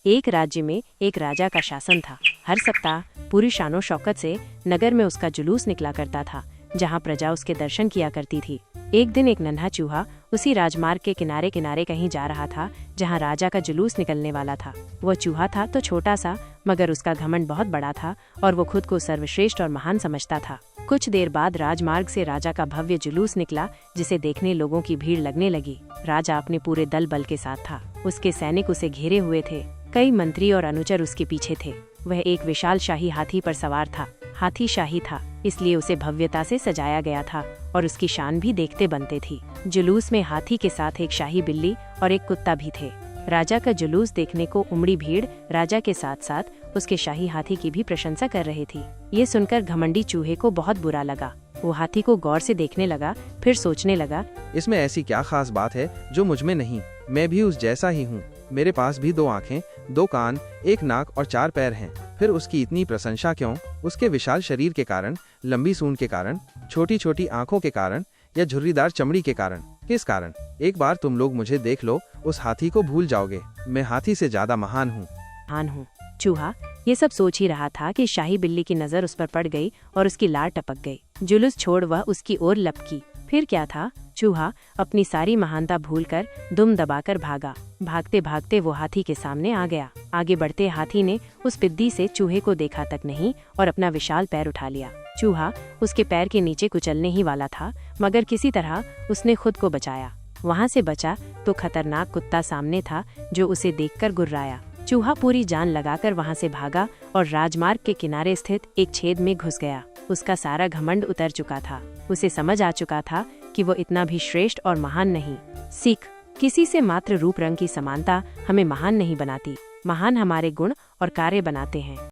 एक राज्य में एक राजा का शासन था। हर सप्ताह पूरी शानो शौकत से नगर में उसका जुलूस निकला करता था, जहाँ प्रजा उसके दर्शन किया करती थी। एक दिन एक नन्हा चूहा उसी राजमार्ग के किनारे किनारे कहीं जा रहा था, जहाँ राजा का जुलूस निकलने वाला था। वह चूहा था तो छोटा सा, मगर उसका घमंड बहुत बड़ा था और वो खुद को सर्वश्रेष्ठ और महान समझता था। कुछ देर बाद राजमार्ग से राजा का भव्य जुलूस निकला, जिसे देखने लोगों की भीड़ लगने लगी। राजा अपने पूरे दल बल के साथ था। उसके सैनिक उसे घेरे हुए थे। कई मंत्री और अनुचर उसके पीछे थे। वह एक विशाल शाही हाथी पर सवार था। हाथी शाही था, इसलिए उसे भव्यता से सजाया गया था और उसकी शान भी देखते बनते थी। जुलूस में हाथी के साथ एक शाही बिल्ली और एक कुत्ता भी थे। राजा का जुलूस देखने को उमड़ी भीड़ राजा के साथ साथ उसके शाही हाथी की भी प्रशंसा कर रही थी। ये सुनकर घमंडी चूहे को बहुत बुरा लगा। वो हाथी को गौर से देखने लगा, फिर सोचने लगा, इसमें ऐसी क्या खास बात है जो मुझ में नहीं? मैं भी उस जैसा ही हूँ। मेरे पास भी 2 आँखें, 2 कान, 1 नाक और 4 पैर हैं। फिर उसकी इतनी प्रशंसा क्यों? उसके विशाल शरीर के कारण, लंबी सूंड के कारण, छोटी छोटी आँखों के कारण या झुर्रीदार चमड़ी के कारण? किस कारण? एक बार तुम लोग मुझे देख लो, उस हाथी को भूल जाओगे। मैं हाथी से ज्यादा महान हूँ। चूहा ये सब सोच ही रहा था कि शाही बिल्ली की नजर उस पर पड़ गई और उसकी लार टपक गई। जुलूस छोड़ वह उसकी ओर लपकी। फिर क्या था? चूहा अपनी सारी महानता भूलकर दुम दबाकर भागा। भागते भागते वो हाथी के सामने आ गया। आगे बढ़ते हाथी ने उस पिद्दी से चूहे को देखा तक नहीं और अपना विशाल पैर उठा लिया। चूहा उसके पैर के नीचे कुचलने ही वाला था, मगर किसी तरह उसने खुद को बचाया। वहाँ से बचा तो खतरनाक कुत्ता सामने था, जो उसे देखकर गुर्राया। चूहा पूरी जान लगाकर वहाँ से भागा और राजमार्ग के किनारे स्थित एक छेद में घुस गया। उसका सारा घमंड उतर चुका था। उसे समझ आ चुका था कि वो इतना भी श्रेष्ठ और महान नहीं। सीख, किसी से मात्र रूप रंग की समानता हमें महान नहीं बनाती। महान हमारे गुण और कार्य बनाते हैं।